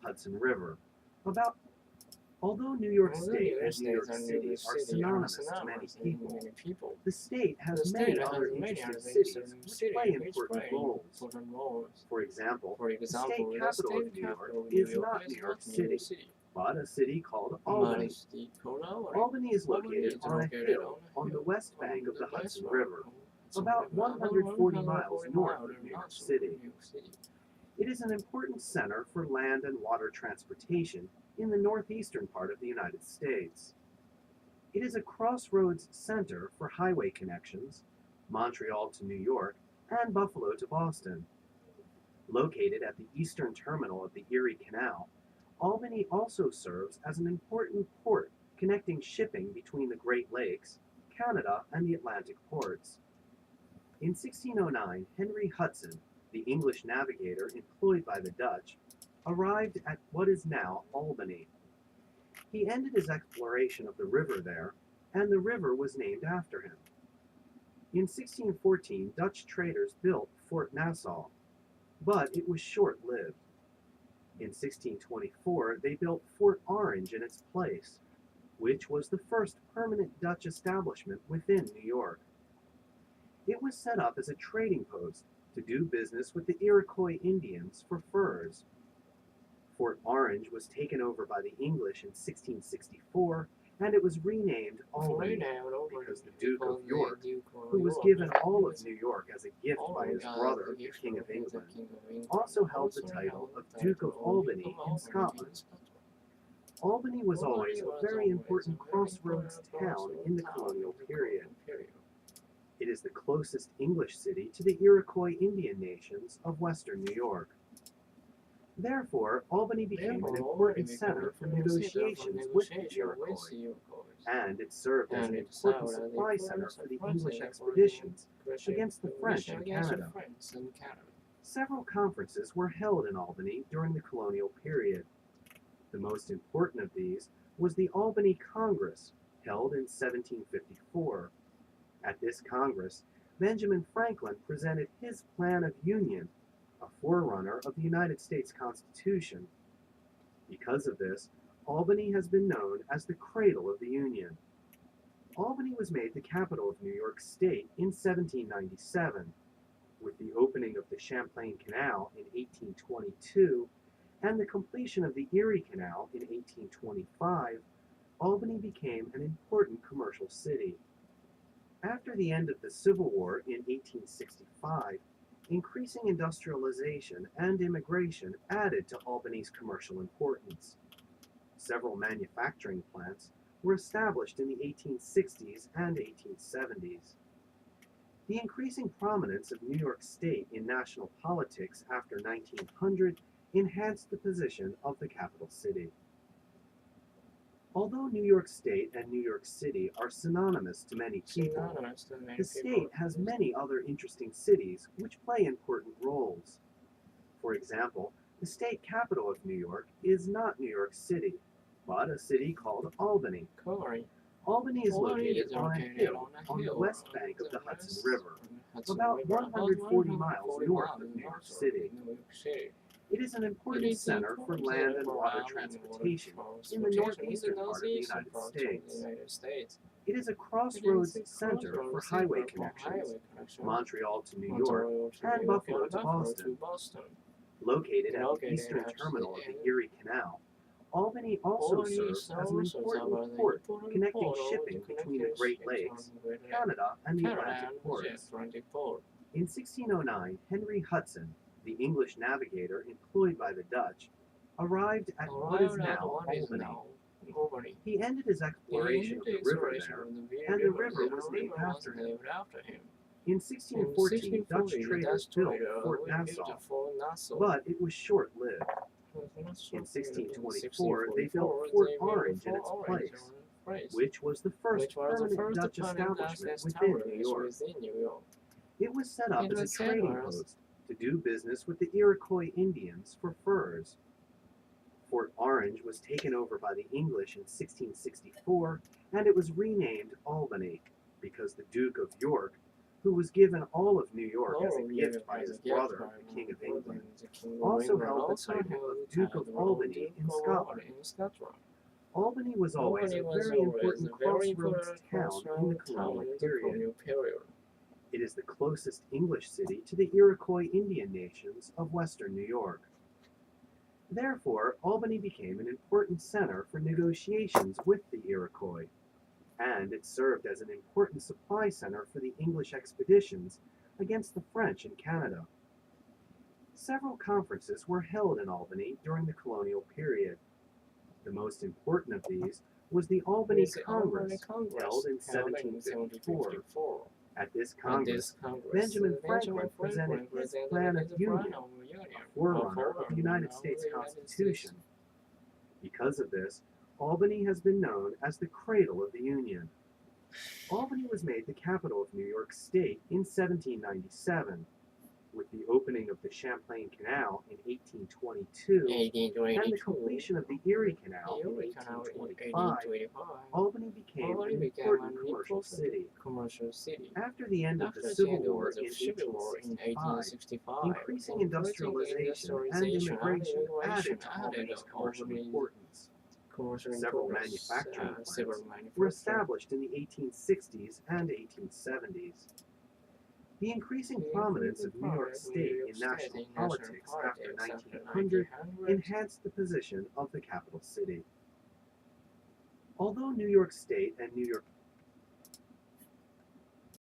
Hudson River. About Although New York Although State United and New States York and New City York are City are synonymous to many synonymous to people, many people, the state has the state many has other many interesting other cities which cities play which important play roles. important roles. For example, For the state example, the capital of state New York capital of New is York not New is York not New York City, City, but a city called but a Albany. city called Albany. Albany is Albany located is on a located hill on a on the hill west on bank of the the west Hudson bank River, of the Hudson about River, about 140 miles 140 north miles of New York north of City. New York City. It is an important center for land and water transportation in the northeastern part of the United States. It is a crossroads center for highway connections, Montreal to New York, and Buffalo to Boston. Located at the eastern terminal of the Erie Canal, Albany also serves as an important port connecting shipping between the Great Lakes, Canada, and the Atlantic ports. In 1609, Henry Hudson, the English navigator employed by the Dutch, arrived at what is now Albany. He ended his exploration of the river there, and the river was named after him. In 1614, Dutch traders built Fort Nassau, but it was short-lived. In 1624, they built Fort Orange in its place, which was the first permanent Dutch establishment within New York. It was set up as a trading post to do business with the Iroquois Indians for furs. Fort Orange was taken over by the English in 1664, and it was renamed Albany because the Duke of York, who was given all of New York as a gift by his brother, the King of England, also held the title of Duke of Albany in Scotland. Albany was always a very important crossroads town in the colonial period. It is the closest English city to the Iroquois Indian nations of western New York. Therefore, Albany became an important center for negotiations with the Iroquois, and it served as an important supply center for the English expeditions against the French in Canada. Several conferences were held in Albany during the colonial period. The most important of these was the Albany Congress, held in 1754. At this Congress, Benjamin Franklin presented his plan of union, a forerunner of the United States Constitution. Because of this, Albany has been known as the cradle of the Union. Albany was made the capital of New York State in 1797. With the opening of the Champlain Canal in 1822 and the completion of the Erie Canal in 1825, Albany became an important commercial city. After the end of the Civil War in 1865, increasing industrialization and immigration added to Albany's commercial importance. Several manufacturing plants were established in the 1860s and 1870s. The increasing prominence of New York State in national politics after 1900 enhanced the position of the capital city. Although New York State and New York City are synonymous to many people, the state has many other interesting cities which play important roles. For example, the state capital of New York is not New York City, but a city called Albany. Albany is located on a hill on the west bank of the Hudson River, about 140 miles north of New York City. It is an important center for land and water transportation in the northeastern part of the United States. It is a crossroads center for highway connections, Montreal to New York and Buffalo to Boston. Located at the eastern terminal of the Erie Canal, Albany also serves as an important port connecting shipping between the Great Lakes, Canada, and the Atlantic ports. In 1609, Henry Hudson, the English navigator employed by the Dutch, arrived at what is now Albany. He ended his exploration of the river there, and the river was named after him. In 1614, Dutch traders built Fort Nassau, but it was short-lived. In 1624, they built Fort Orange in its place, which was the first permanent Dutch establishment within New York. It was set up as a trading post to do business with the Iroquois Indians for furs. Fort Orange was taken over by the English in 1664, and it was renamed Albany because the Duke of York, who was given all of New York as a All gift Europe by as his a gift brother, by the King of brother, England, the King of also England, held the also title held of the Duke of title Albany Duke in of Scotland. Albany in Scotland. Albany was always Albany a was very always important a very crossroads important town in the crossroads town colonial in the period. colonial period. It is the closest English city to the Iroquois Indian nations of western New York. Therefore, Albany became an important center for negotiations with the Iroquois, and it served as an important supply center for the English expeditions against the French in Canada. Several conferences were held in Albany during the colonial period. The most important of these was the Albany With the Albany Congress, Congress held in held in 1754. 1754. At this At this Congress, Congress, Benjamin Franklin presented his plan of union, a forerunner of the United States Constitution. Because of this, Albany has been known as the cradle of the Union. Albany was made the capital of New York State in 1797. With the opening of the Champlain Canal in 1822 and the completion of the Erie Canal in 1825, Albany became an important commercial city. After the end of the Civil War in 1865, increasing industrialization and immigration added to Albany's commercial importance. Several manufacturing plants were established in the 1860s and 1870s. The increasing prominence of New York State in national politics after 1900 enhanced the position of the capital city. Although New York State and New York